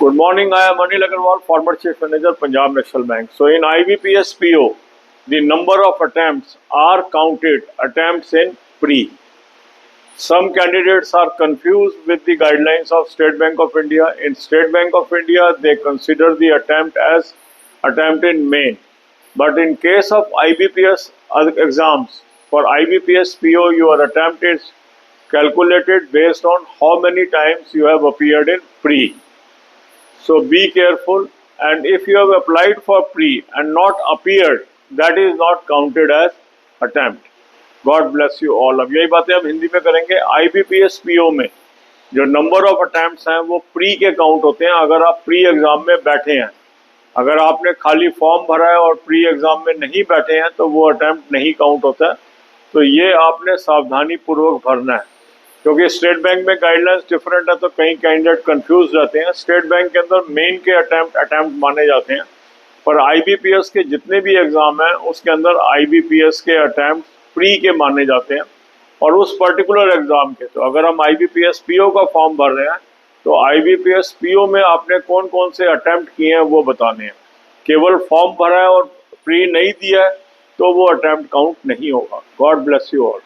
Good morning. I am Anil Agarwal, former Chief Manager, Punjab National Bank. So in IBPS PO, the number of attempts are counted attempts in pre. Some candidates are confused with the guidelines of State Bank of India. In State Bank of India, they consider the attempt as attempt in main. But in case of IBPS exams, for IBPS PO, your attempt is calculated based on how many times you have appeared in pre. So be careful, and if you have applied for pre and not appeared, that is not counted as attempt. God bless you all. अब यही बातें हम हिंदी में करेंगे। IBPS PO में जो number of attempts हैं वो प्री के काउंट होते हैं। अगर आप प्री एग्जाम में बैठे हैं, अगर आपने खाली फॉर्म भरा है और प्री एग्जाम में नहीं बैठे हैं तो वो अटेम्प्ट नहीं काउंट होता है। तो ये आपने सावधानी पूर्वक भरना है, क्योंकि स्टेट बैंक में गाइडलाइंस डिफरेंट है तो कई कैंडिडेट कंफ्यूज रहते हैं। स्टेट बैंक के अंदर मेन के अटेम्प्ट माने जाते हैं, पर आईबीपीएस के जितने भी एग्जाम हैं उसके अंदर आईबीपीएस के अटेम्प्ट प्री के माने जाते हैं और उस पर्टिकुलर एग्जाम के। तो अगर हम आईबीपीएस पीओ का फॉर्म भर रहे हैं तो आईबीपीएस पीओ में आपने कौन कौन से अटेम्प्ट किए हैं वो बताने हैं। केवल फॉर्म भरा है और प्री नहीं दिया है तो वो अटेम्प्ट काउंट नहीं होगा। God bless you all.